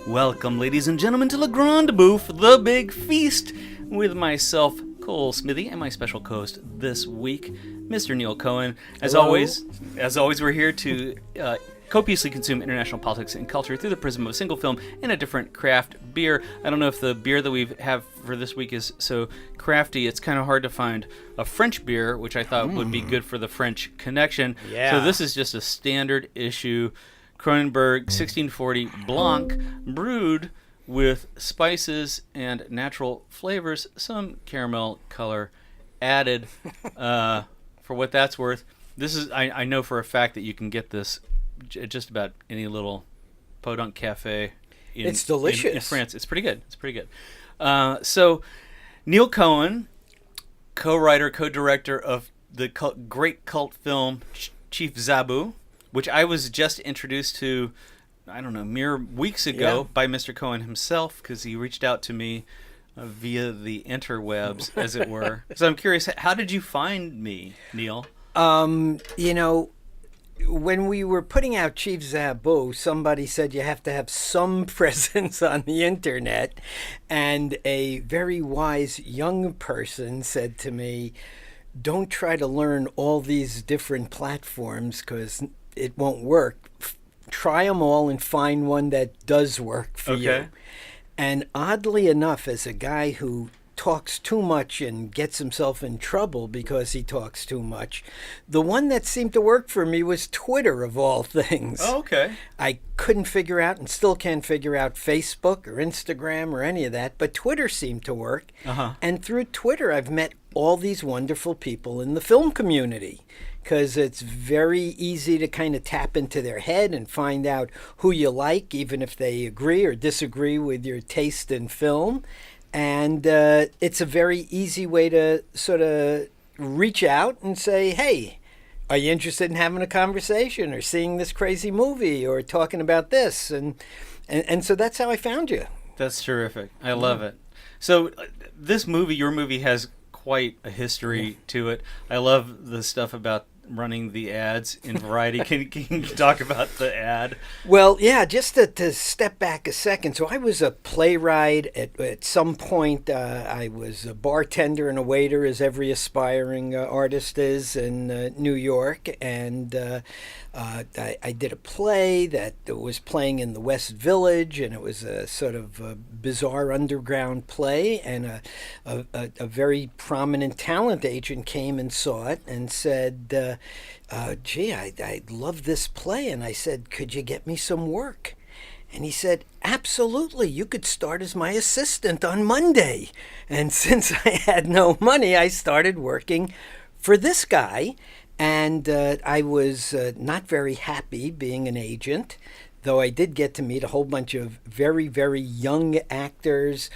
Welcome, ladies and gentlemen, to the Grande Bouffe, the big feast, with myself, Cole Smithey, and my special co-host this week, Mr. Neil Cohen. As always, we're here to copiously consume international politics and culture through the prism of a single film and a different craft beer. I don't know if the beer that we have for this week is so crafty. It's kind of hard to find a French beer, which I thought would be good for the French connection. Yeah. So this is just a standard issue Kronenberg 1640 Blanc, brewed with spices and natural flavors, some caramel color added. For what that's worth, this is I know for a fact that you can get this at just about any little podunk cafe. It's delicious in France. It's pretty good. So Neil Cohen, co-writer, co-director of the great cult film Chief Zabu, which I was just introduced to, I don't know, mere weeks ago by Mr. Cohen himself, because he reached out to me via the interwebs, as it were. So I'm curious, how did you find me, Neil? You know, when we were putting out Chief Zabu, somebody said you have to have some presence on the internet, and a very wise young person said to me, don't try to learn all these different platforms, because it won't work. Try them all and find one that does work for you. And oddly enough, as a guy who talks too much and gets himself in trouble because he talks too much, the one that seemed to work for me was Twitter, of all things. Oh, okay. I couldn't figure out, and still can't figure out, Facebook or Instagram or any of that, but Twitter seemed to work. And through Twitter, I've met all these wonderful people in the film community, because it's very easy to kind of tap into their head and find out who you like, even if they agree or disagree with your taste in film. And it's a very easy way to sort of reach out and say, hey, are you interested in having a conversation or seeing this crazy movie or talking about this? And so that's how I found you. That's terrific. I love it. So this movie, your movie, has quite a history to it. I love the stuff about running the ads in Variety. Can you talk about the ad? Well, yeah, just to step back a second. So I was a playwright. At some point, I was a bartender and a waiter, as every aspiring artist is in New York. And I did a play that was playing in the West Village, and it was a sort of a bizarre underground play. And a very prominent talent agent came and saw it and said, gee, I love this play. And I said, could you get me some work? And he said, absolutely, you could start as my assistant on Monday. And since I had no money, I started working for this guy. And I was not very happy being an agent, though I did get to meet a whole bunch of very, very young actors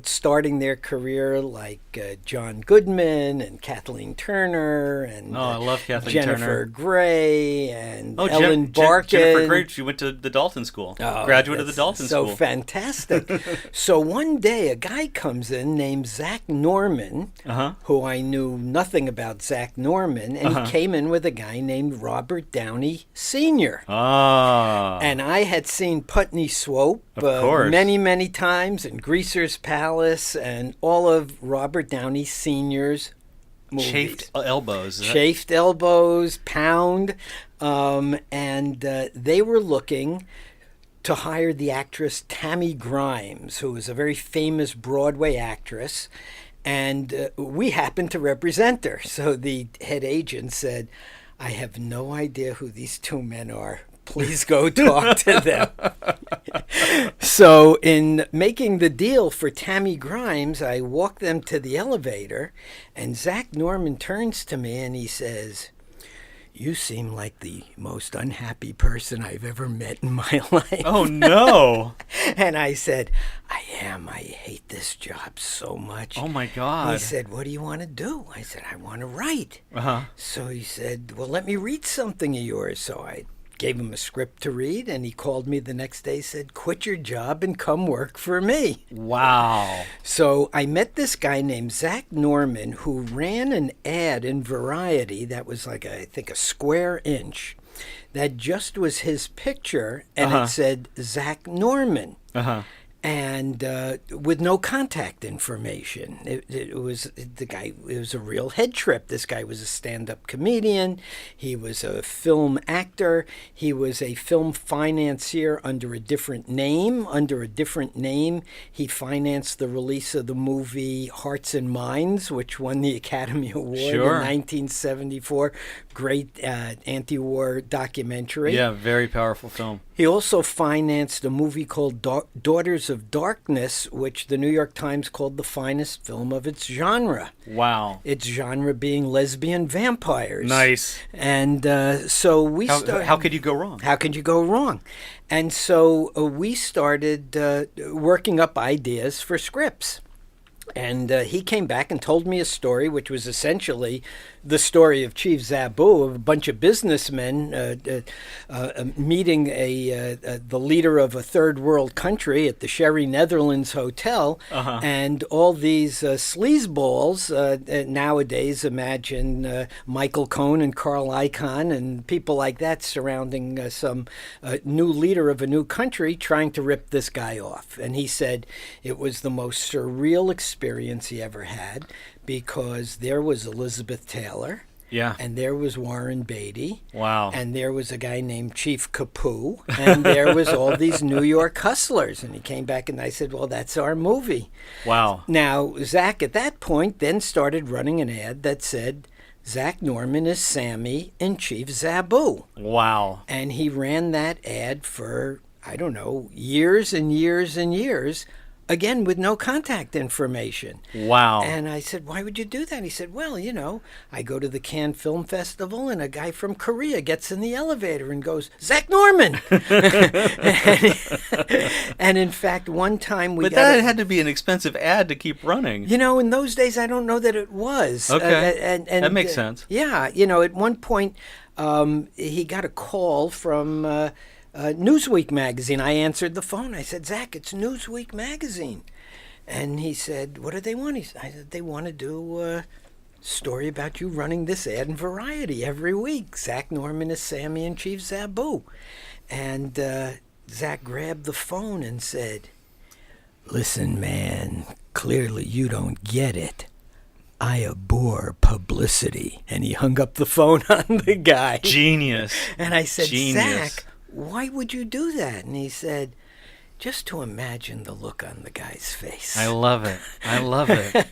starting their career, like John Goodman and Kathleen Turner and I love Kathleen Jennifer Turner. Grey and Ellen Barkin. Jennifer Grey, she went to the Dalton School. Graduate of the Dalton School. So fantastic. So one day a guy comes in named Zach Norman, who I knew nothing about Zach Norman, and he came in with a guy named Robert Downey Sr. And I had seen Putney Swope many, many times, and Greaser's Palace, and all of Robert Downey Sr.'s movies. Chafed Elbows. Chafed Elbows, Pound, and they were looking to hire the actress Tammy Grimes, who was a very famous Broadway actress, and we happened to represent her. So the head agent said, I have no idea who these two men are. Please go talk to them. So in making the deal for Tammy Grimes, I walked them to the elevator, and Zach Norman turns to me and he says, you seem like the most unhappy person I've ever met in my life. Oh, no. And I said, I am. I hate this job so much. Oh, my God. He said, what do you want to do? I said, I want to write. So he said, well, let me read something of yours. So I gave him a script to read, and he called me the next day, said, quit your job and come work for me. Wow. So I met this guy named Zach Norman, who ran an ad in Variety that was like, I think, a square inch. That just was his picture, and it said Zach Norman. And with no contact information. It was the guy. It was a real head trip. This guy was a stand-up comedian. He was a film actor. He was a film financier under a different name. He financed the release of the movie Hearts and Minds, which won the Academy Award in 1974. Great anti-war documentary. Yeah, very powerful film. He also financed a movie called Daughters of Darkness, which the New York Times called the finest film of its genre. Wow. Its genre being lesbian vampires. Nice. And so we started... How could you go wrong? How could you go wrong? And so we started working up ideas for scripts. And he came back and told me a story, which was essentially the story of Chief Zabu, of a bunch of businessmen meeting the leader of a third world country at the Sherry Netherlands Hotel. And all these sleazeballs nowadays, imagine Michael Cohen and Carl Icahn and people like that surrounding some new leader of a new country trying to rip this guy off. And he said it was the most surreal experience he ever had, because there was Elizabeth Taylor, and there was Warren Beatty, and there was a guy named Chief Capu, and there was all these New York hustlers. And he came back and I said, well, that's our movie. Wow. Now, Zach at that point then started running an ad that said, Zach Norman is Sammy in Chief Zabu. Wow. And he ran that ad for, I don't know, years and years and years, again, with no contact information. Wow. And I said, why would you do that? He said, well, you know, I go to the Cannes Film Festival and a guy from Korea gets in the elevator and goes, Zach Norman! And in fact, one time But that had to be an expensive ad to keep running. You know, in those days, I don't know that it was. Okay. And that makes sense. Yeah. You know, at one point, he got a call from... Newsweek magazine. I answered the phone. I said, Zach, it's Newsweek magazine. And he said, what do they want? I said, they want to do a story about you running this ad in Variety every week. Zach Norman is Sammy and Chief Zabu. And Zach grabbed the phone and said, listen, man, clearly you don't get it. I abhor publicity. And he hung up the phone on the guy. Genius. And I said, Genius. Zach, why would you do that? And he said, just to imagine the look on the guy's face. I love it. I love it.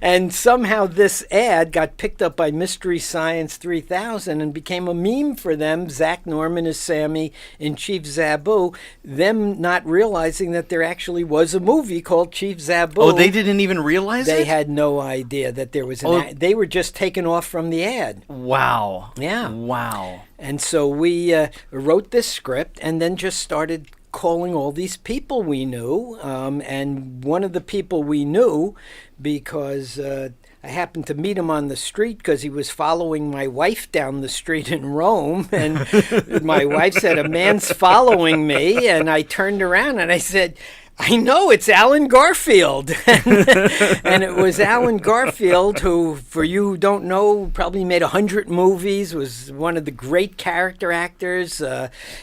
And somehow this ad got picked up by Mystery Science 3000 and became a meme for them. Zach Norman as Sammy in Chief Zabu, them not realizing that there actually was a movie called Chief Zabu. Oh, they didn't even realize They it? had no idea that there was an ad. They were just taken off from the ad. Wow. Yeah. Wow. And so we wrote this script and then just started calling all these people we knew. And one of the people we knew, because I happened to meet him on the street because he was following my wife down the street in Rome. And my wife said, "A man's following me." And I turned around and I said, "I know, it's Alan Garfield." And it was Alan Garfield who, for you who don't know, probably made 100 movies, was one of the great character actors,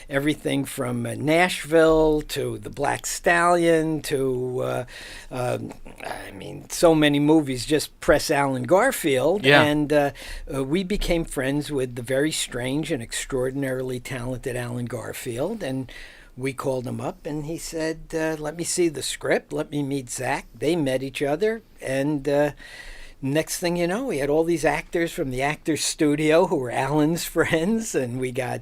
everything from Nashville to The Black Stallion to, so many movies. Just press Alan Garfield. Yeah. And we became friends with the very strange and extraordinarily talented Alan Garfield. And we called him up and he said, "Let me see the script. Let me meet Zach." They met each other. And next thing you know, we had all these actors from the Actors Studio who were Alan's friends. And we got,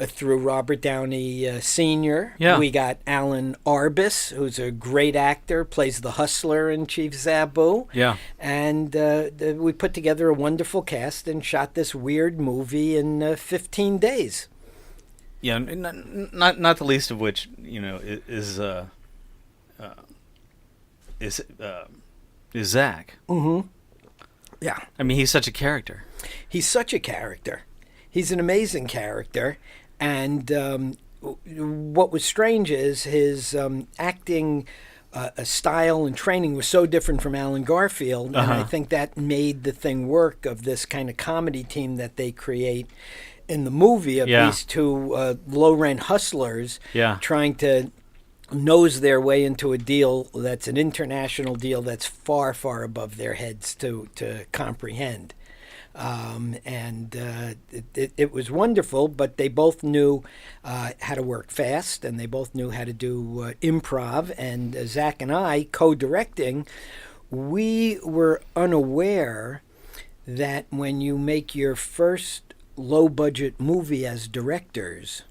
through Robert Downey Sr., Yeah. we got Alan Arbus, who's a great actor, plays the hustler in Chief Zabu. Yeah. And we put together a wonderful cast and shot this weird movie in 15 days. Yeah, not the least of which, is Zach. Mm-hmm. Yeah. I mean, he's such a character. He's such a character. He's an amazing character. And what was strange is his acting style and training was so different from Alan Garfield. And I think that made the thing work of this kind of comedy team that they create in the movie of these two low-rent hustlers trying to nose their way into a deal that's an international deal that's far, far above their heads to comprehend. It was wonderful, but they both knew how to work fast, and they both knew how to do improv. And Zach and I, co-directing, we were unaware that when you make your first low-budget movie as directors,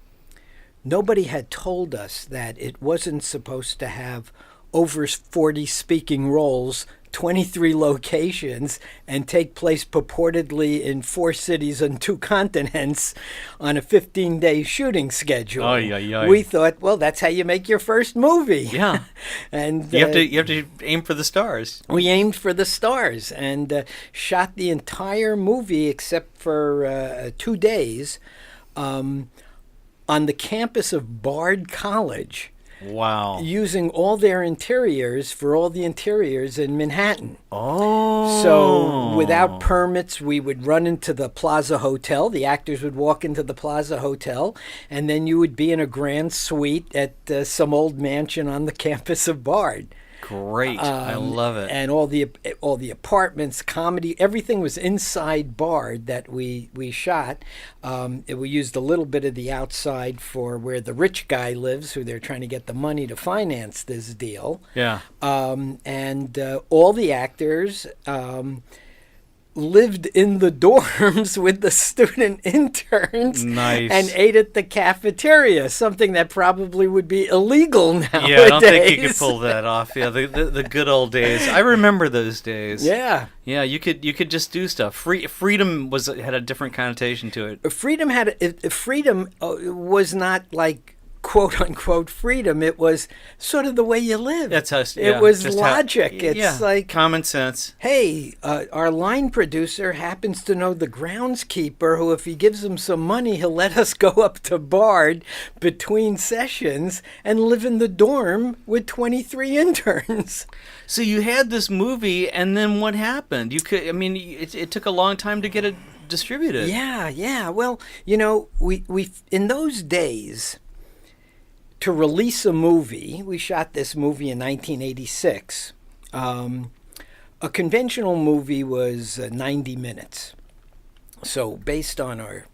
nobody had told us that it wasn't supposed to have over 40 speaking roles, 23 locations, and take place purportedly in 4 cities and 2 continents on a 15-day shooting schedule. Oy, oy, oy. We thought, well, that's how you make your first movie. Yeah. And you have to aim for the stars. we aimed for the stars and shot the entire movie except for 2 days on the campus of Bard College. Wow. Using all their interiors for all the interiors in Manhattan. Oh. So without permits, we would run into the Plaza Hotel. The actors would walk into the Plaza Hotel, and then you would be in a grand suite at some old mansion on the campus of Bard. Great. I love it. And all the apartments, comedy, everything was inside Bard that we shot. We used a little bit of the outside for where the rich guy lives, who they're trying to get the money to finance this deal. Yeah. And all the actors lived in the dorms with the student interns. Nice. And ate at the cafeteria, something that probably would be illegal nowadays. Yeah, I don't think you could pull that off. Yeah, the good old days. I remember those days. Yeah. Yeah, you could just do stuff. Freedom had a different connotation to it. Freedom was not like quote unquote freedom. It was sort of the way you live. That's how it was logic. It's like common sense. Hey, our line producer happens to know the groundskeeper who, if he gives him some money, he'll let us go up to Bard between sessions and live in the dorm with 23 interns. So you had this movie, and then what happened? It took a long time to get it distributed. Yeah. Well, we in those days, to release a movie, we shot this movie in 1986. A conventional movie was 90 minutes. So based on our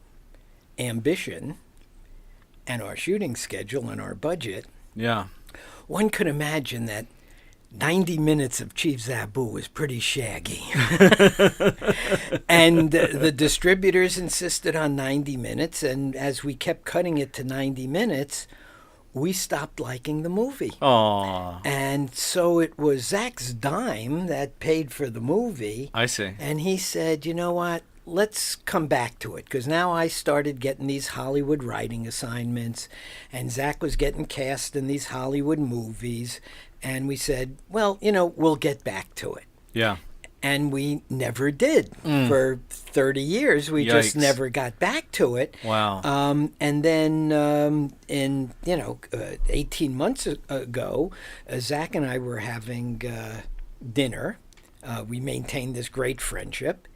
ambition and our shooting schedule and our budget, Yeah. one could imagine that 90 minutes of Chief Zabu was pretty shaggy. And the distributors insisted on 90 minutes, and as we kept cutting it to 90 minutes, we stopped liking the movie. Aww. And so it was Zach's dime that paid for the movie. I see. And he said, you know what? Let's come back to it, because now I started getting these Hollywood writing assignments, and Zach was getting cast in these Hollywood movies. And we said, well, we'll get back to it. Yeah. And we never did. For 30 years. We just never got back to it. Wow. And then in 18 months ago, Zach and I were having dinner. We maintained this great friendship.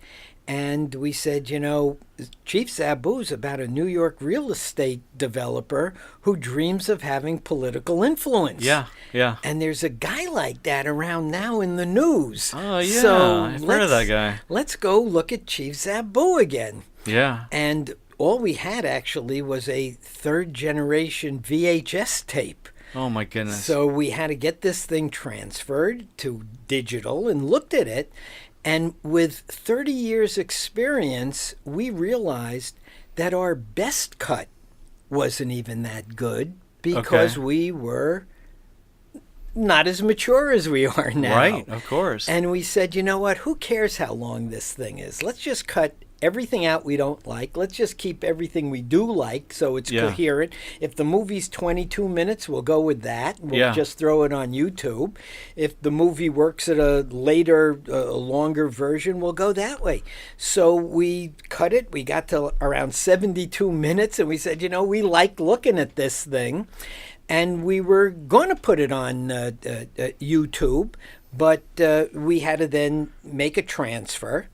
And we said, Chief Zabu's about a New York real estate developer who dreams of having political influence. Yeah, yeah. And there's a guy like that around now in the news. Oh, yeah. So I've heard of that guy. Let's go look at Chief Zabu again. Yeah. And all we had actually was a third-generation VHS tape. Oh, my goodness. So we had to get this thing transferred to digital and looked at it. And with 30 years experience, we realized that our best cut wasn't even that good because we were not as mature as we are now. Right, of course. And we said, you know what, who cares how long this thing is? Let's just cut everything out we don't like. Let's just keep everything we do like so it's coherent. If the movie's 22 minutes, we'll go with that. We'll just throw it on YouTube. If the movie works at a later, longer version, we'll go that way. So we cut it. We got to around 72 minutes, and we said, we like looking at this thing. And we were going to put it on YouTube, but we had to then make a transfer.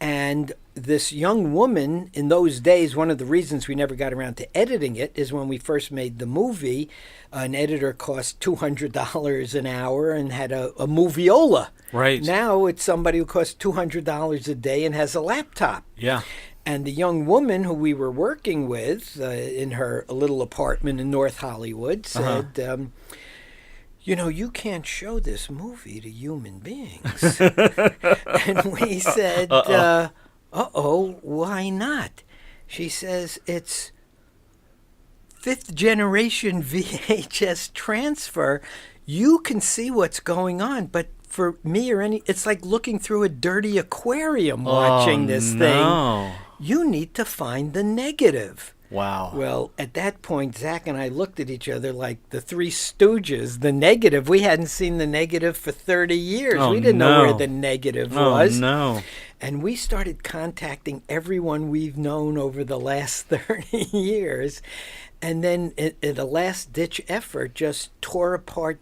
And this young woman, in those days, one of the reasons we never got around to editing it is when we first made the movie, an editor cost $200 an hour and had a moviola. Right. Now it's somebody who costs $200 a day and has a laptop. Yeah. And the young woman who we were working with in her little apartment in North Hollywood said, you can't show this movie to human beings. And we said, why not? She says, it's fifth generation VHS transfer. You can see what's going on, but for me it's like looking through a dirty aquarium watching this thing. You need to find the negative. Wow. Well, at that point, Zach and I looked at each other like the Three Stooges. The negative, we hadn't seen the negative for 30 years. We didn't know where the negative was. No. And we started contacting everyone we've known over the last 30 years. And then in a last-ditch effort, just tore apart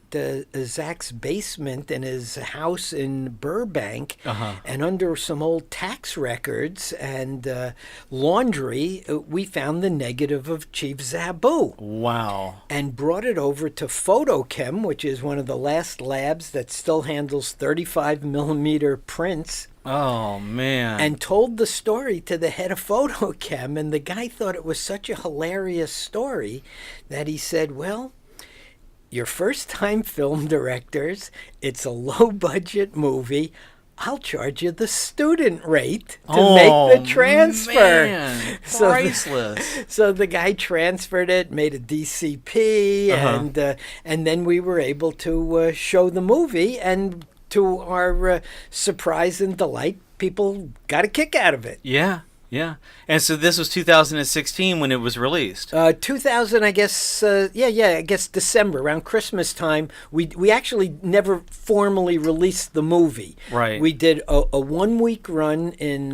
Zach's basement in his house in Burbank. And under some old tax records and laundry, we found the negative of Chief Zabu. Wow. And brought it over to Photochem, which is one of the last labs that still handles 35-millimeter prints. Oh, man. And told the story to the head of Photochem, and the guy thought it was such a hilarious story that he said, well, your first-time film directors, it's a low-budget movie, I'll charge you the student rate to make the transfer. Man. Priceless. So the guy transferred it, made a DCP, and then we were able to show the movie, and to our surprise and delight, people got a kick out of it. Yeah. Yeah. And so this was 2016 when it was released. 2000, I guess, I guess December, around Christmas time. We actually never formally released the movie. Right. We did a 1-week run in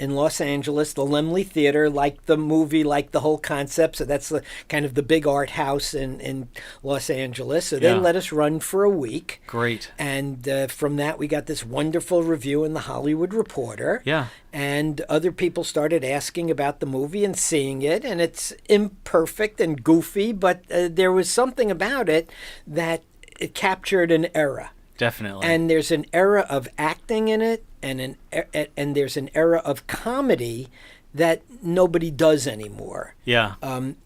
Los Angeles, the Laemmle Theater, like the movie, like the whole concept. So that's kind of the big art house in Los Angeles. So they let us run for a week. Great. And from that, we got this wonderful review in the Hollywood Reporter. Yeah. And other people started asking about the movie and seeing it, and it's imperfect and goofy, but there was something about it that it captured an era. Definitely. And there's an era of acting in it, and there's an era of comedy that nobody does anymore. Yeah.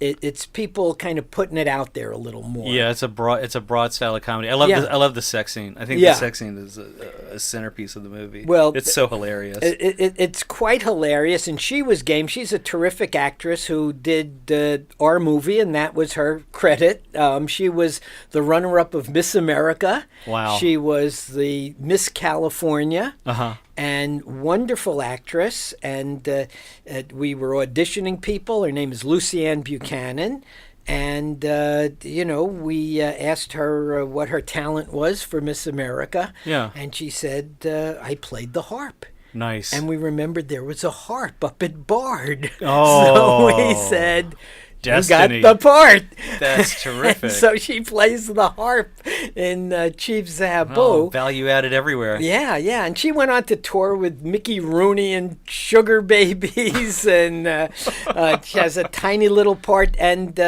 It's people kind of putting it out there a little more. Yeah, it's a broad style of comedy. I love the sex scene. I think Yeah. the sex scene is a centerpiece of the movie. Well, it's so hilarious. It's quite hilarious, and she was game. She's a terrific actress who did our movie, and that was her credit. She was the runner-up of Miss America. Wow. She was the Miss California. Uh-huh. And wonderful actress, and we were auditioning people. Her name is Lucianne Buchanan, and we asked her what her talent was for Miss America. Yeah. And she said, I played the harp. Nice. And we remembered there was a harp up at Bard. Oh. So we said, Destiny. you got the part. That's terrific. So she plays the harp in Chief Zabu. Oh, value added everywhere. Yeah, and she went on to tour with Mickey Rooney and Sugar Babies, and she has a tiny little part, and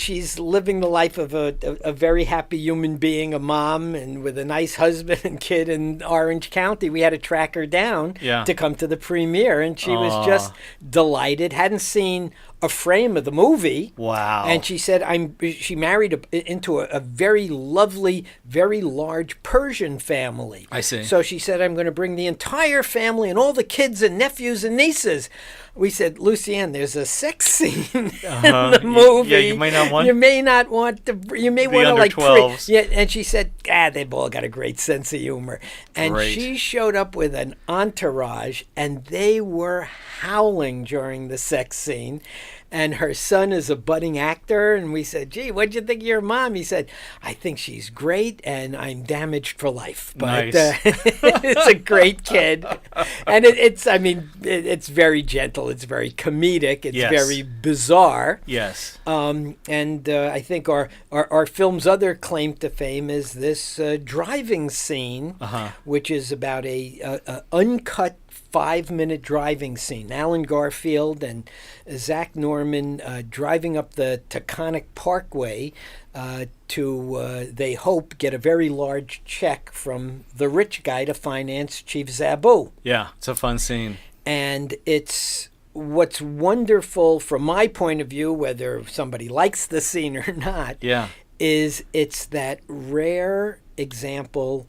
she's living the life of a very happy human being, a mom, and with a nice husband and kid in Orange County. We had to track her down to come to the premiere, and she was just delighted. Hadn't seen a frame of the movie. Wow. And she said she married into a very lovely, very large Persian family. I see. So she said, I'm going to bring the entire family and all the kids and nephews and nieces. We said, Lucianne, there's a sex scene in the movie. Yeah, you may not want. You may not want to. You may want to under like. 12s. Yeah, and she said, they've all got a great sense of humor. And Great. she showed up with an entourage, and they were howling during the sex scene. And her son is a budding actor, and we said, gee, what'd you think of your mom? He said, I think she's great, and I'm damaged for life. But Nice. It's a great kid. And it's very gentle. It's very comedic. It's Yes. very bizarre. Yes. I think our film's other claim to fame is this driving scene, which is about a uncut 5-minute driving scene. Alan Garfield and Zach Norman driving up the Taconic Parkway to, they hope, get a very large check from the rich guy to finance Chief Zabu. Yeah, it's a fun scene. And it's what's wonderful from my point of view, whether somebody likes the scene or not, is it's that rare example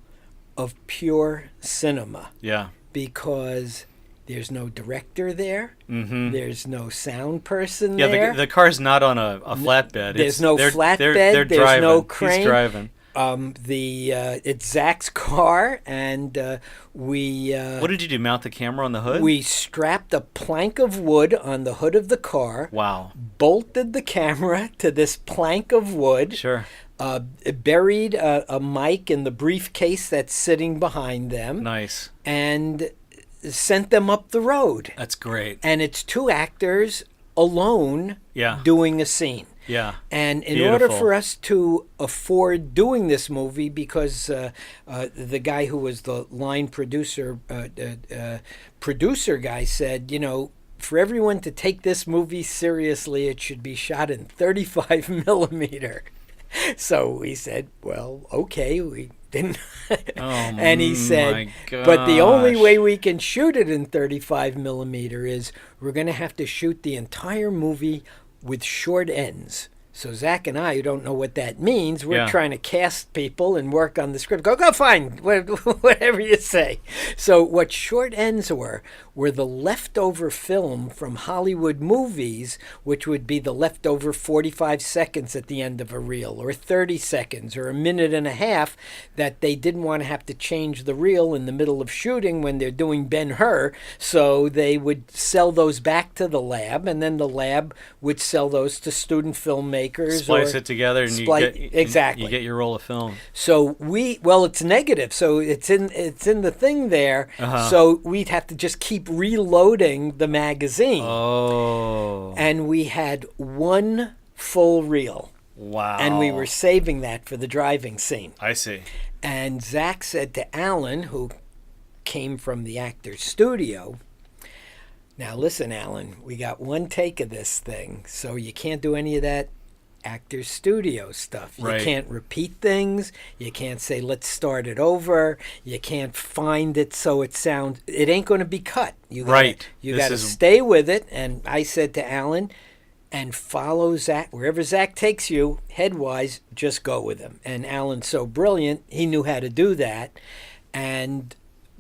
of pure cinema. Yeah. Because there's no director there. Mm-hmm. There's no sound person there. there. Yeah, the car's not on a flatbed. There's no flatbed. They're There's driving. no crane. He's driving. It's Zach's car, and we. What did you do? Mount the camera on the hood? We strapped a plank of wood on the hood of the car. Wow. Bolted the camera to this plank of wood. Sure. Buried a mic in the briefcase that's sitting behind them. Nice. And sent them up the road. That's great. And it's 2 actors alone doing a scene. Yeah. And in order for us to afford doing this movie, because the guy who was the line producer guy said, for everyone to take this movie seriously, it should be shot in 35 millimeter. So we said, well, okay, we didn't. And he said, but the only way we can shoot it in 35 millimeter is we're going to have to shoot the entire movie with short ends. So Zach and I, who don't know what that means, we're trying to cast people and work on the script. Go fine, whatever you say. So what short ends were the leftover film from Hollywood movies, which would be the leftover 45 seconds at the end of a reel, or 30 seconds, or a minute and a half, that they didn't want to have to change the reel in the middle of shooting when they're doing Ben-Hur. So they would sell those back to the lab, and then the lab would sell those to student filmmakers. Splice it together, and you get your roll of film. So it's negative, so it's in the thing there. So we'd have to just keep reloading the magazine. Oh. And we had 1 full reel. Wow. And we were saving that for the driving scene. I see. And Zach said to Alan, who came from the actor's studio, now listen, Alan, we got 1 take of this thing, so you can't do any of that actor's studio stuff. You Right. can't repeat things. You can't say, let's start it over. You can't find it so it sounds, it ain't going to be cut. You Right. You This got to is- stay with it. And I said to Alan, and follow Zach. Wherever Zach takes you, headwise, just go with him. And Alan's so brilliant, he knew how to do that. And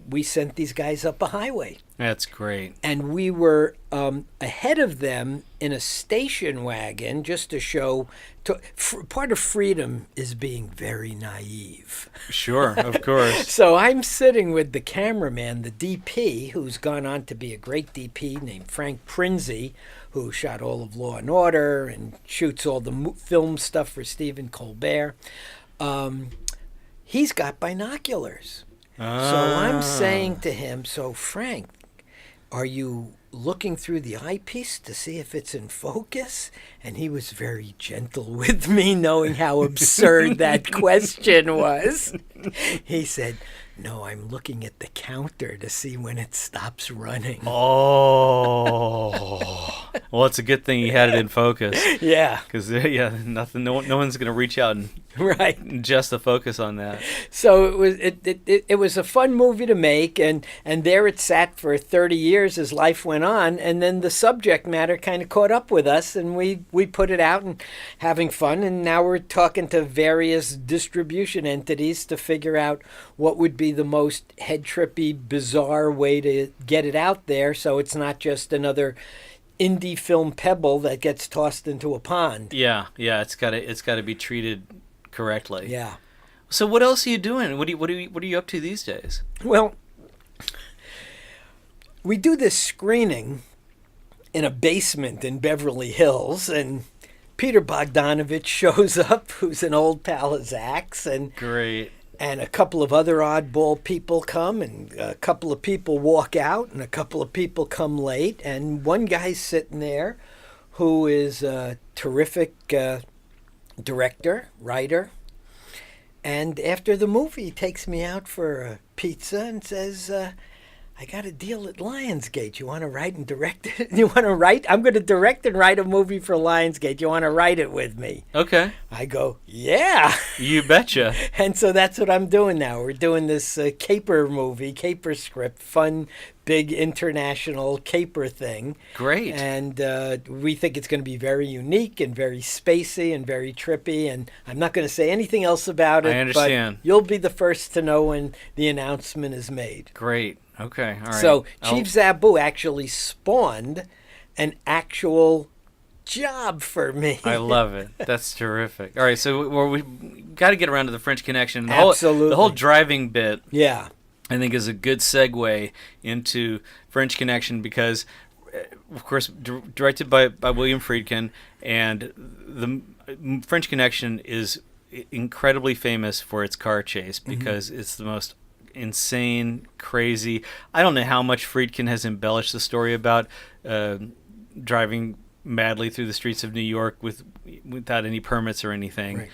we sent these guys up a highway. That's great. And we were ahead of them in a station wagon just to show. Part of freedom is being very naive. Sure, of course. So I'm sitting with the cameraman, the DP, who's gone on to be a great DP named Frank Prinzi, who shot all of Law and Order and shoots all the film stuff for Stephen Colbert. He's got binoculars. So I'm saying to him, so Frank, are you looking through the eyepiece to see if it's in focus? And he was very gentle with me, knowing how absurd that question was. He said, no, I'm looking at the counter to see when it stops running. Oh. Well, it's a good thing you had it in focus. Yeah. Because, nothing. No one's going to reach out and Right. adjust the focus on that. So it was a fun movie to make, and there it sat for 30 years as life went on, and then the subject matter kind of caught up with us, and we put it out and having fun, and now we're talking to various distribution entities to figure out what would be the most head-trippy, bizarre way to get it out there, so it's not just another indie film pebble that gets tossed into a pond. Yeah. It's got to be treated correctly. Yeah. So what else are you doing? What are you up to these days? Well, we do this screening in a basement in Beverly Hills, and Peter Bogdanovich shows up, who's an old pal of Zach's, and Great. a couple of other oddball people come, and a couple of people walk out, and a couple of people come late, and one guy's sitting there who is a terrific director, writer, and after the movie, he takes me out for a pizza and says, I got a deal at Lionsgate. You want to write and direct it? You want to write? I'm going to direct and write a movie for Lionsgate. You want to write it with me? Okay. I go, yeah. You betcha. And so that's what I'm doing now. We're doing this caper movie, caper script, fun, big international caper thing. Great. And we think it's going to be very unique and very spacey and very trippy. And I'm not going to say anything else about it. I understand. But you'll be the first to know when the announcement is made. Great. Okay. All right. So Chief Zabu actually spawned an actual job for me. I love it. That's terrific. All right, so we got to get around to the French Connection. Absolutely. The whole driving bit, Yeah. I think, is a good segue into French Connection because, of course, directed by William Friedkin, and the French Connection is incredibly famous for its car chase because it's the most insane, crazy. I don't know how much Friedkin has embellished the story about driving madly through the streets of New York without any permits or anything.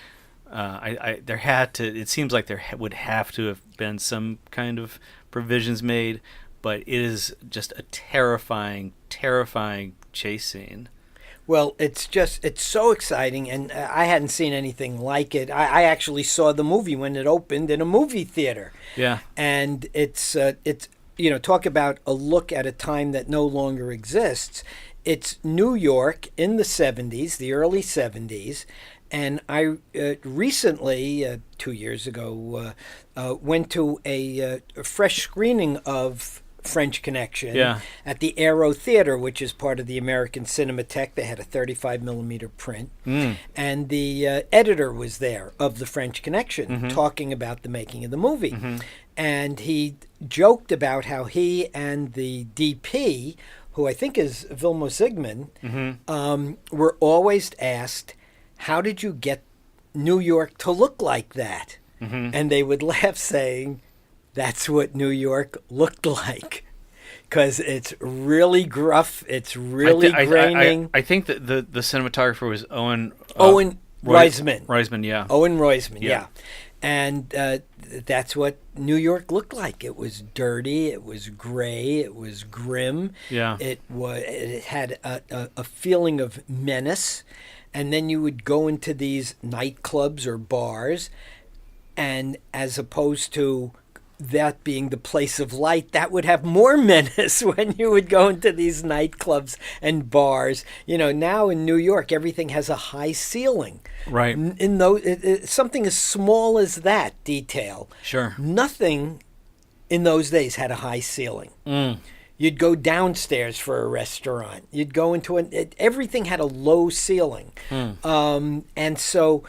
Right. It seems like there would have to have been some kind of provisions made, but it is just a terrifying chase scene. Well, it's so exciting, and I hadn't seen anything like it. I actually saw the movie when it opened in a movie theater. Yeah. And it's talk about a look at a time that no longer exists. It's New York in the 70s, the early 70s, and I recently, 2 years ago, went to a fresh screening of French Connection at the Aero Theater, which is part of the American Cinematheque. They had a 35 millimeter print, and the editor was there of the French Connection talking about the making of the movie. And he joked about how he and the DP, who I think is Vilmo Zsigmond, were always asked, how did you get New York to look like that? And they would laugh saying, that's what New York looked like, because it's really gruff. It's really graining. I think that the cinematographer was Owen Reisman. Reisman, yeah. Owen Reisman, yeah. And that's what New York looked like. It was dirty. It was gray. It was grim. Yeah. It had a feeling of menace. And then you would go into these nightclubs or bars, and as opposed to that being the place of light, that would have more menace when you would go into these nightclubs and bars. Now in New York, everything has a high ceiling. Right. In those, something as small as that detail. Sure. Nothing in those days had a high ceiling. You'd go downstairs for a restaurant. You'd go into everything had a low ceiling. And so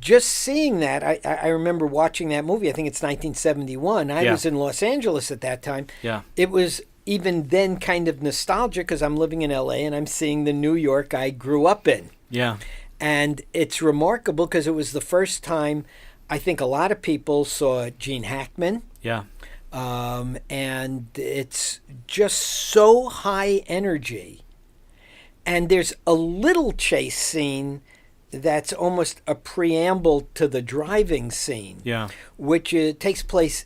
just seeing that, I remember watching that movie. I think it's 1971. I was in Los Angeles at that time. Yeah. It was even then kind of nostalgic because I'm living in LA and I'm seeing the New York I grew up in. Yeah. And it's remarkable because it was the first time I think a lot of people saw Gene Hackman. Yeah. And it's just so high energy. And there's a little chase scene that's almost a preamble to the driving scene. Yeah. Which takes place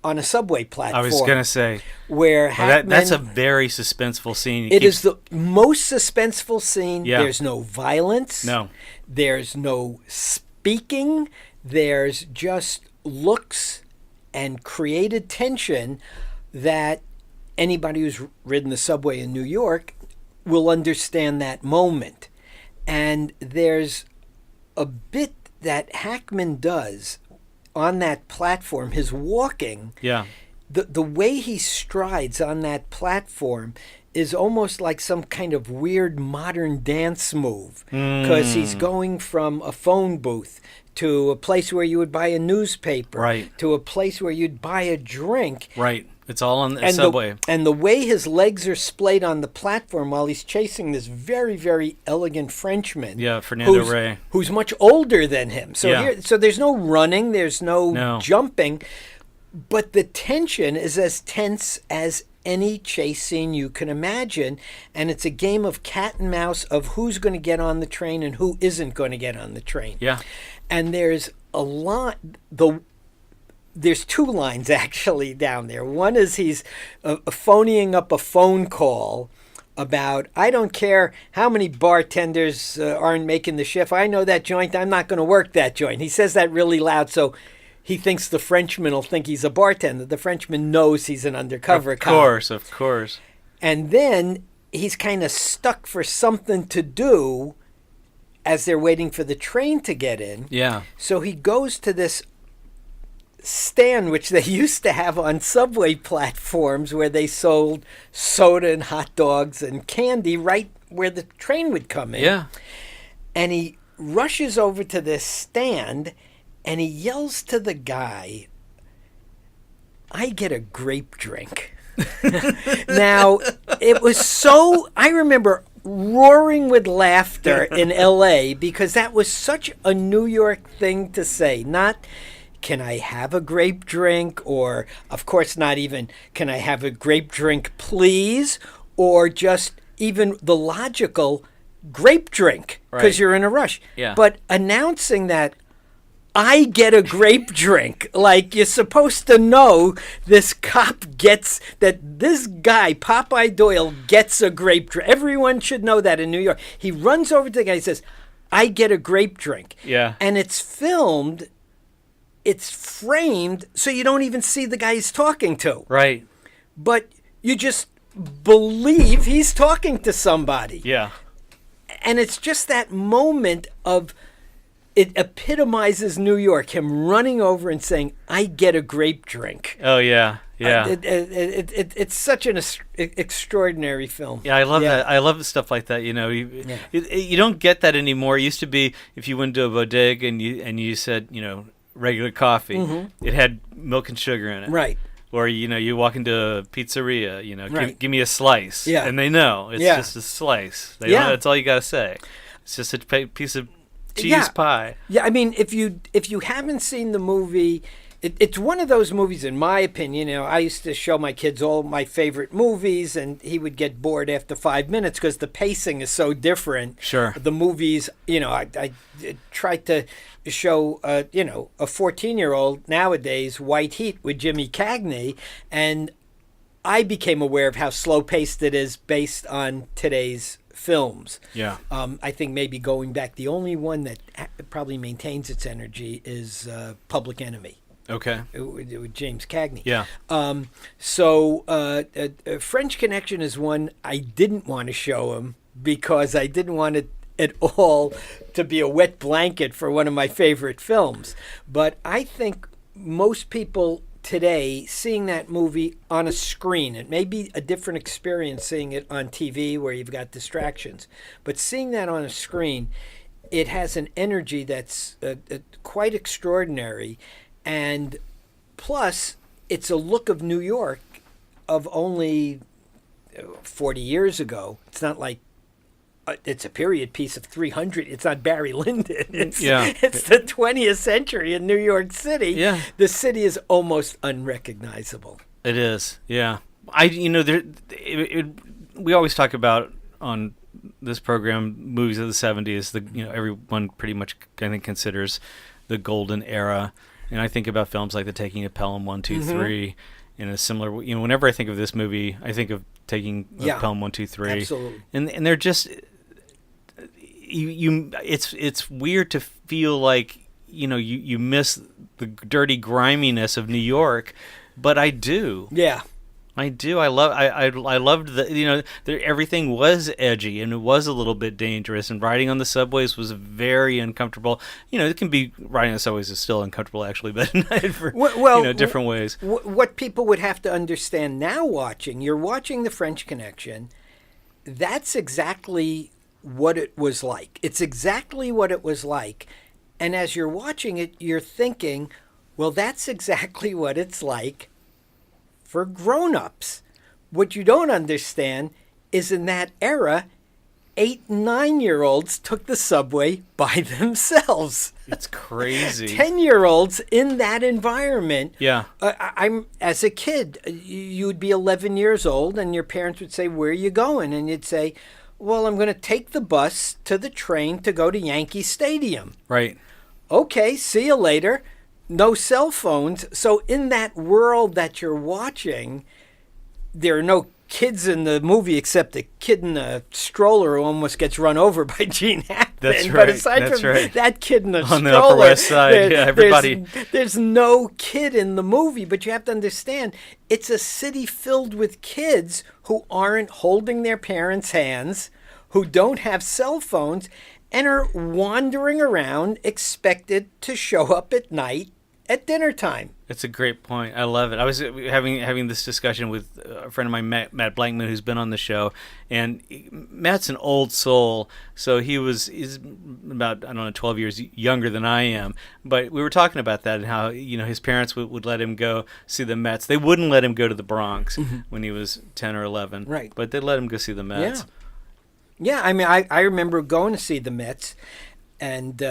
on a subway platform. I was going to say. Where Hackman... that's a very suspenseful scene. It is the most suspenseful scene. Yeah. There's no violence. No. There's no speaking. There's just looks and created tension that anybody who's ridden the subway in New York will understand that moment. And there's a bit that Hackman does on that platform, his walking. Yeah. The way he strides on that platform is almost like some kind of weird modern dance move, because he's going from a phone booth to a place where you would buy a newspaper, right, to a place where you'd buy a drink. Right. It's all on the subway. And the way his legs are splayed on the platform while he's chasing this very, very elegant Frenchman. Yeah, Fernando Rey. Who's much older than him. So so there's no running, there's no jumping, but the tension is as tense as any chase scene you can imagine, and it's a game of cat and mouse of who's going to get on the train and who isn't going to get on the train. Yeah. And there's a lot... There's two lines actually down there. One is he's phoning up a phone call about, I don't care how many bartenders aren't making the shift. I know that joint. I'm not going to work that joint. He says that really loud, so he thinks the Frenchman will think he's a bartender. The Frenchman knows he's an undercover cop. Of course. And then he's kind of stuck for something to do as they're waiting for the train to get in. Yeah. So he goes to this stand which they used to have on subway platforms where they sold soda and hot dogs and candy right where the train would come in. Yeah. And he rushes over to this stand and he yells to the guy, I get a grape drink. Now, it was so, I remember roaring with laughter in LA because that was such a New York thing to say. Not, can I have a grape drink? Or, of course, not even, can I have a grape drink, please? Or just even the logical grape drink because you're in a rush. Yeah. But announcing that I get a grape drink, like you're supposed to know this cop gets, that this guy, Popeye Doyle, gets a grape drink. Everyone should know that in New York. He runs over to the guy and says, I get a grape drink. Yeah. And it's filmed... It's framed so you don't even see the guy he's talking to. Right. But you just believe he's talking to somebody. Yeah. And it's just that moment of, it epitomizes New York, him running over and saying, I get a grape drink. Oh, yeah. Yeah. It's such an extraordinary film. Yeah, I love that. I love stuff like that. You know, you don't get that anymore. It used to be if you went to a bodega and you said, you know, regular coffee, it had milk and sugar in it. Right. Or, you know, you walk into a pizzeria, you know, right. give me a slice. Yeah. And they know. It's just a slice. They know, that's all you got to say. It's just a piece of cheese pie. Yeah, I mean, if you haven't seen the movie, it's one of those movies, in my opinion. You know, I used to show my kids all my favorite movies, and he would get bored after 5 minutes because the pacing is so different. Sure. The movies, you know, I tried to show, you know, a 14-year-old nowadays White Heat with Jimmy Cagney, and I became aware of how slow-paced it is based on today's films. Yeah. I think maybe going back, the only one that probably maintains its energy is Public Enemy. Okay. With James Cagney. Yeah. French Connection is one I didn't want to show him because I didn't want it at all to be a wet blanket for one of my favorite films. But I think most people today seeing that movie on a screen, it may be a different experience seeing it on TV where you've got distractions, but seeing that on a screen, it has an energy that's quite extraordinary. And plus, it's a look of New York of only 40 years ago. It's not like it's a period piece of 300. It's not Barry Lyndon. It's the 20th century in New York City. Yeah. The city is almost unrecognizable. It is. Yeah. We always talk about on this program movies of the 70s. Everyone pretty much I think considers the golden era. And I think about films like The Taking of Pelham 1, 2, 3 in a similar, whenever I think of this movie, I think of Taking of Pelham 1, 2, 3. Absolutely. And they're just, it's weird to feel like, you miss the dirty griminess of New York, but I do. Yeah. I do. I loved the, everything was edgy and it was a little bit dangerous, and riding on the subways was very uncomfortable. It can be, riding on the subways is still uncomfortable actually, but for different ways. What people would have to understand now you're watching The French Connection, that's exactly what it was like. It's exactly what it was like. And as you're watching it, you're thinking, well, that's exactly what it's like for grown-ups. What you don't understand is in that era, 8 and 9-year-olds took the subway by themselves. It's crazy. 10-year-olds in that environment. Yeah. I'm as a kid, you'd be 11 years old and your parents would say, "Where are you going?" And you'd say, "Well, I'm going to take the bus to the train to go to Yankee Stadium." Right. Okay, see you later. No cell phones. So in that world that you're watching, there are no kids in the movie except a kid in a stroller who almost gets run over by Gene Hackman. That's right. But aside from that kid in the stroller, on the Upper West Side, everybody. There's no kid in the movie, but you have to understand, it's a city filled with kids who aren't holding their parents' hands, who don't have cell phones, and are wandering around expected to show up at night at dinner time. That's a great point. I love it. I was having this discussion with a friend of mine, Matt Blankman, who's been on the show, and Matt's an old soul. So he's about 12 years younger than I am. But we were talking about that and how his parents would let him go see the Mets. They wouldn't let him go to the Bronx when he was 10 or 11. Right. But they'd let him go see the Mets. Yeah. I mean, I remember going to see the Mets, and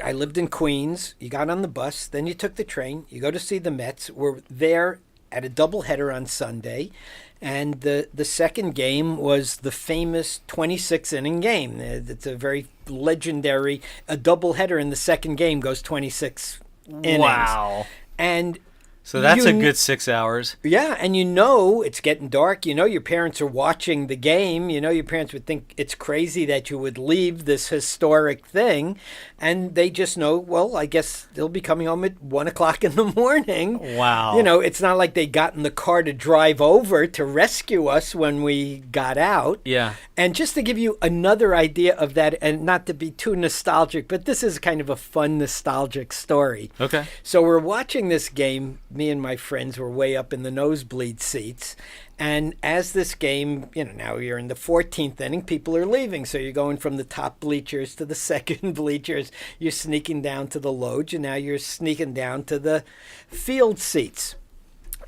I lived in Queens. You got on the bus, then you took the train. You go to see the Mets. We're there at a doubleheader on Sunday, and the second game was the famous 26-inning game. It's a very legendary. A doubleheader in the second game goes 26 innings. Wow! And so that's a good 6 hours. Yeah, and it's getting dark. Your parents are watching the game. Your parents would think it's crazy that you would leave this historic thing. And they just know, well, I guess they'll be coming home at 1 o'clock in the morning. Wow. It's not like they got in the car to drive over to rescue us when we got out. Yeah. And just to give you another idea of that, and not to be too nostalgic, but this is kind of a fun nostalgic story. Okay. So we're watching this game. Me and my friends were way up in the nosebleed seats. And as this game, now you're in the 14th inning, people are leaving. So you're going from the top bleachers to the second bleachers. You're sneaking down to the loge, and now you're sneaking down to the field seats.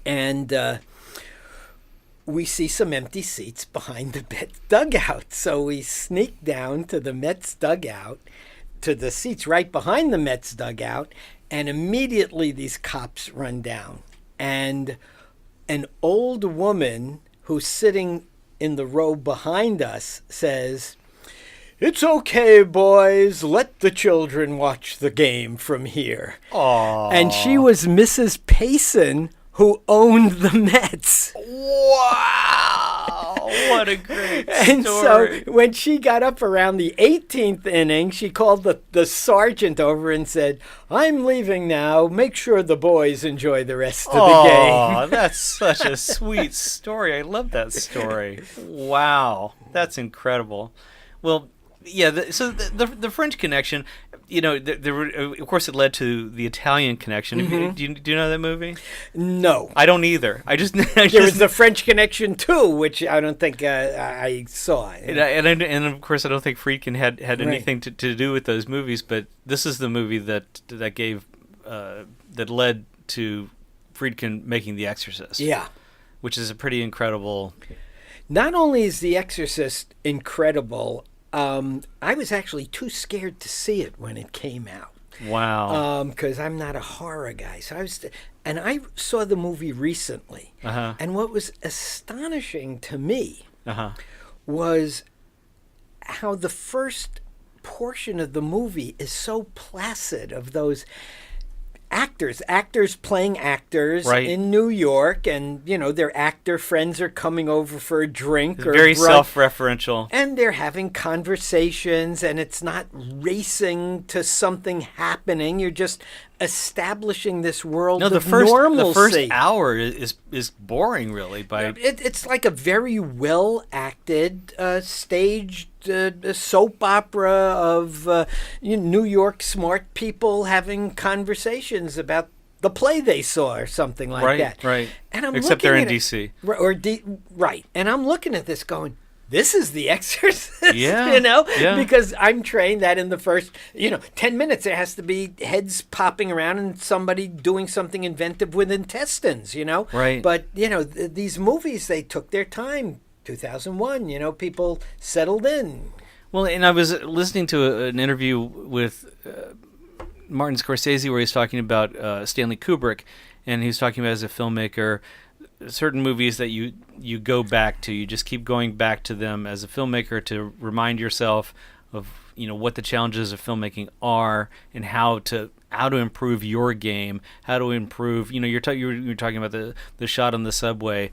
And we see some empty seats behind the Mets dugout. So we sneak down to the Mets dugout, to the seats right behind the Mets dugout, and immediately these cops run down. And an old woman who's sitting in the row behind us says, "It's okay, boys. Let the children watch the game from here." Aww. And she was Mrs. Payson, who owned the Mets. Wow. Oh, what a great And story. so when she got up around the 18th inning, she called the sergeant over and said, "I'm leaving now. Make sure the boys enjoy the rest of the game." Oh, that's such a sweet story. I love that story. Wow, that's incredible. Well, yeah. The French Connection, of course, it led to the Italian Connection. Do you know that movie? No. I don't either. There was the French Connection too, which I don't think I saw. And of course, I don't think Friedkin had anything to do with those movies. But this is the movie that led to Friedkin making The Exorcist. Yeah. Which is a pretty incredible. Not only is The Exorcist incredible, I was actually too scared to see it when it came out. Wow. Because I'm not a horror guy. So I saw the movie recently. Uh-huh. And what was astonishing to me Uh-huh. was how the first portion of the movie is so placid, of those actors playing actors Right. in New York, and their actor friends are coming over for a drink or Very brunch, self-referential. and they're having conversations, and it's not racing to something happening. You're just establishing this world No, of normalcy. the first hour is boring, really. It's like a very well acted, staged soap opera of New York smart people having conversations about the play they saw or something like that. Right. And I'm Except looking they're in at it- D.C. Right. And I'm looking at this going, this is The Exorcist, Yeah. because I'm trained that in the first, 10 minutes there has to be heads popping around and somebody doing something inventive with intestines, Right. But, these movies, they took their time. 2001, people settled in. Well, and I was listening to an interview with Martin Scorsese where he's talking about Stanley Kubrick, and he's talking about, as a filmmaker, certain movies that you go back to. You just keep going back to them as a filmmaker to remind yourself of what the challenges of filmmaking are and how to improve your game, how to improve. You're talking about the shot on the subway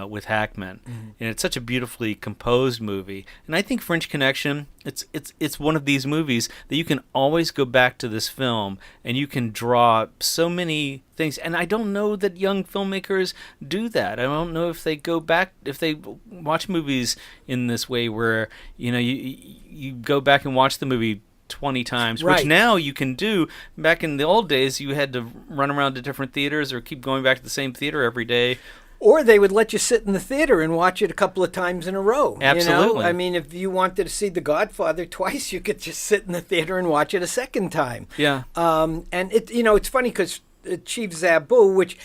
with Hackman, and it's such a beautifully composed movie. And I think French Connection, it's one of these movies that you can always go back to this film, and you can draw so many things. And I don't know that young filmmakers do that. I don't know if they go back, if they watch movies in this way, where you go back and watch the movie 20 times, Right. which now you can do. Back in the old days, you had to run around to different theaters or keep going back to the same theater every day. Or they would let you sit in the theater and watch it a couple of times in a row. Absolutely. I mean, if you wanted to see The Godfather twice, you could just sit in the theater and watch it a second time. Yeah. And it's funny because Chief Zabu, which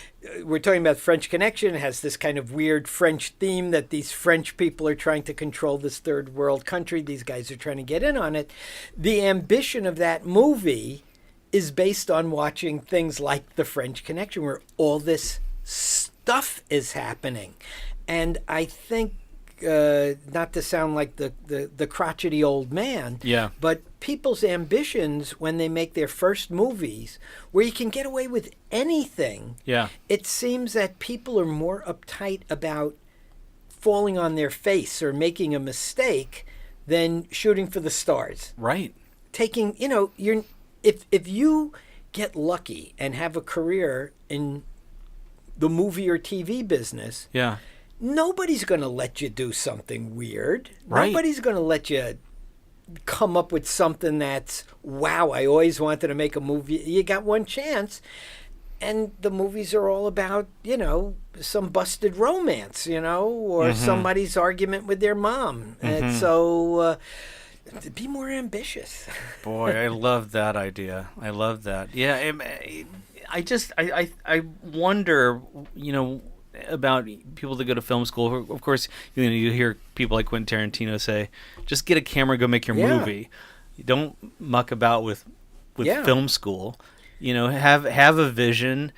we're talking about French Connection, has this kind of weird French theme that these French people are trying to control this third world country. These guys are trying to get in on it. The ambition of that movie is based on watching things like The French Connection, where all this stuff is happening. And I think, not to sound like the crotchety old man, Yeah. but people's ambitions when they make their first movies, where you can get away with anything, Yeah. it seems that people are more uptight about falling on their face or making a mistake than shooting for the stars. Right. Taking, if you get lucky and have a career in the movie or TV business, Yeah. nobody's going to let you do something weird. Right. Nobody's going to let you come up with something that's, wow, I always wanted to make a movie. You got one chance. And the movies are all about, some busted romance, or somebody's argument with their mom. And so be more ambitious. Boy, I love that idea. I love that. Yeah. I wonder, about people that go to film school. Of course, you hear people like Quentin Tarantino say, just get a camera, go make your movie. You don't muck about with film school. Have a vision,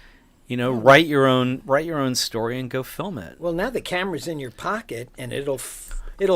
write your own story and go film it. Well, now the camera's in your pocket and it'll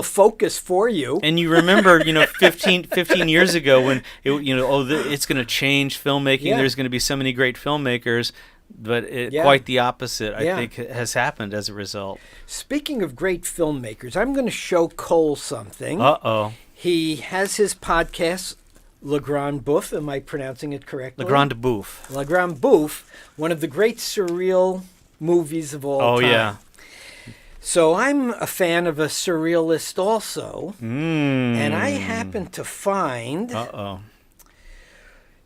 focus for you. And you remember, 15 years ago when it's going to change filmmaking. Yeah. There's going to be so many great filmmakers. but Yeah. quite the opposite, I Yeah. think, has happened as a result. Speaking of great filmmakers, I'm going to show Cole something. Uh-oh. He has his podcast, Le Grand Bouffe. Am I pronouncing it correctly? Le Grande Bouffe. Le Grand Bouffe, one of the great surreal movies of all Oh, time. yeah. So I'm a fan of a surrealist also, and I Mm. happen to find Uh-oh.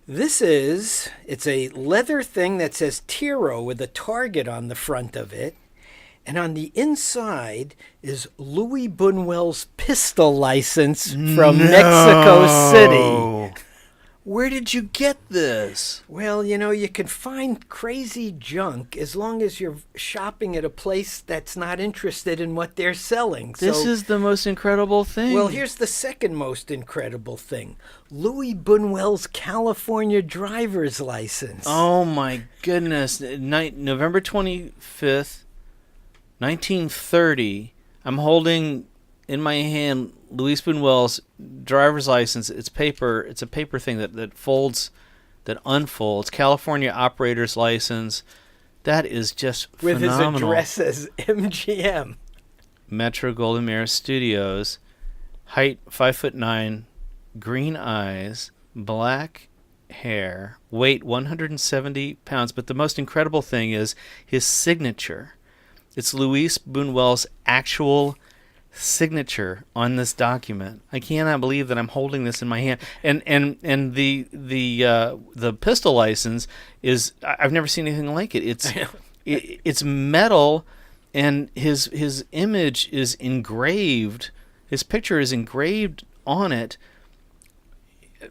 it's a leather thing that says Tiro with a target on the front of it. And on the inside is Louis Buñuel's pistol license from Mexico City. Where did you get this? Well, you can find crazy junk as long as you're shopping at a place that's not interested in what they're selling. This is the most incredible thing. Well, here's the second most incredible thing. Louis Buñuel's California driver's license. Oh, my goodness. November 25th, 1930. I'm holding in my hand Louis Buñuel's driver's license. It's paper. It's a paper thing that folds, that unfolds. California operator's license. That is just with phenomenal. his address as MGM. Metro Goldwyn Mayer Studios. Height 5'9", green eyes, black hair, weight 170 pounds. But the most incredible thing is his signature. It's Louis Buñuel's actual signature on this document. I cannot believe that I'm holding this in my hand. And the pistol license is, I've never seen anything like it. It's metal, and his image is engraved. His picture is engraved on it.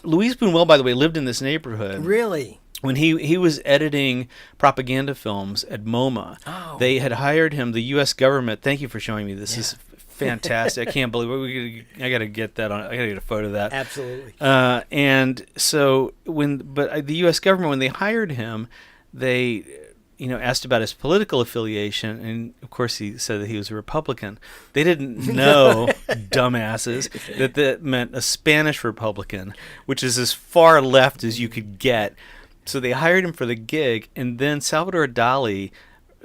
Louis Buñuel, by the way, lived in this neighborhood. Really? When he was editing propaganda films at MoMA, they had hired him, the U.S. government. Thank you for showing me this. Is fantastic. I can't believe it. I got to get that on. I got to get a photo of that. Absolutely. And so the U.S. government, when they hired him, they asked about his political affiliation, and of course he said that he was a Republican. They didn't know, dumbasses, that meant a Spanish Republican, which is as far left as you could get. So they hired him for the gig, and then Salvador Dali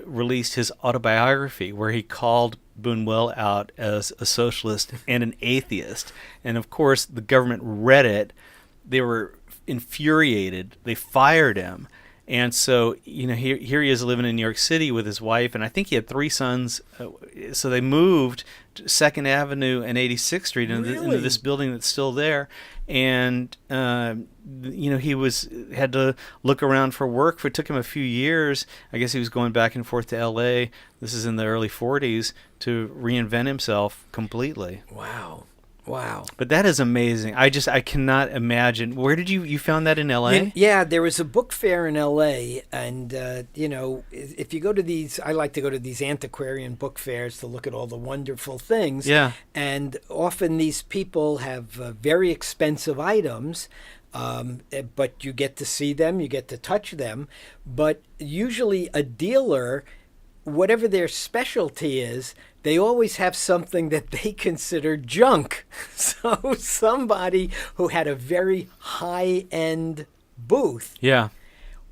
released his autobiography where he called Buñuel out as a socialist and an atheist. And of course, the government read it. They were infuriated. They fired him. And so, here he is living in New York City with his wife, and I think he had 3 sons. So they moved to 2nd Avenue and 86th Street into this building that's still there. And, he had to look around for work. It took him a few years. I guess he was going back and forth to L.A. This is in the early 40s to reinvent himself completely. Wow. But that is amazing. I cannot imagine. Where did you found that in L.A.? Yeah, there was a book fair in L.A. And, if you go to these, I like to go to these antiquarian book fairs to look at all the wonderful things. Yeah. And often these people have very expensive items, but you get to see them, you get to touch them. But usually a dealer, whatever their specialty is, they always have something that they consider junk. So somebody who had a very high-end booth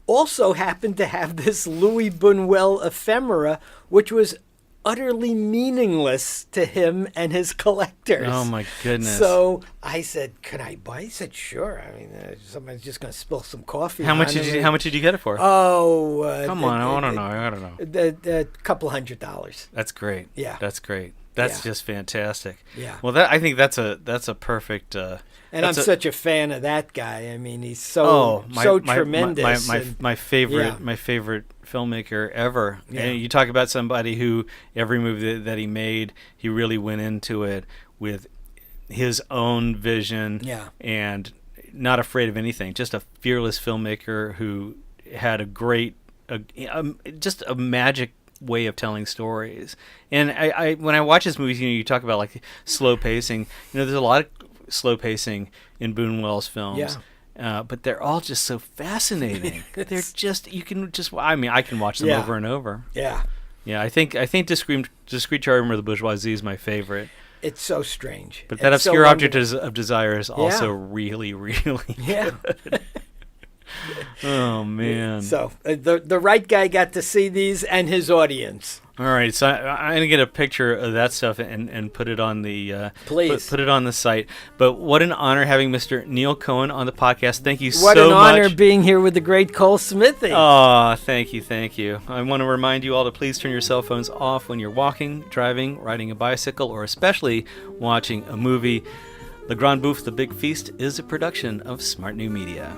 also happened to have this Louis Buñuel ephemera, which was utterly meaningless to him and his collectors. Oh, my goodness. So I said, "Can I buy?" He said, "Sure." I mean, somebody's just going to spill some coffee. How much did you get it for? Oh, come on! I want to know. I gotta know. A couple $100. That's great. Yeah. That's great. That's just fantastic. Yeah. Well, I think that's a perfect. And I'm such a fan of that guy. I mean, he's so tremendous. My favorite filmmaker ever. Yeah. And you talk about somebody who every movie that he made, he really went into it with his own vision. Yeah. And not afraid of anything. Just a fearless filmmaker who had a great, just a magic way of telling stories. And I when I watch his movies, you talk about like slow pacing. There's a lot of slow pacing in Buñuel's films. Yeah. But they're all just so fascinating. They're just I can watch them over and over. Yeah. Yeah, I think Discreet Charm of the Bourgeoisie is my favorite. It's so strange. But that Obscure Object of Desire is also really, really good. Oh man. So the right guy got to see these and his audience. All right, so I'm gonna get a picture of that stuff and put it on the Please put it on the site. But what an honor having Mr. Neil Cohen on the podcast. Thank you so What much. an honor being here with the great Cole Smithey. Oh, thank you. I want to remind you all to please turn your cell phones off when you're walking, driving, riding a bicycle, or especially watching a movie. The Grand Bouffe, The Big Feast, is a production of Smart New Media.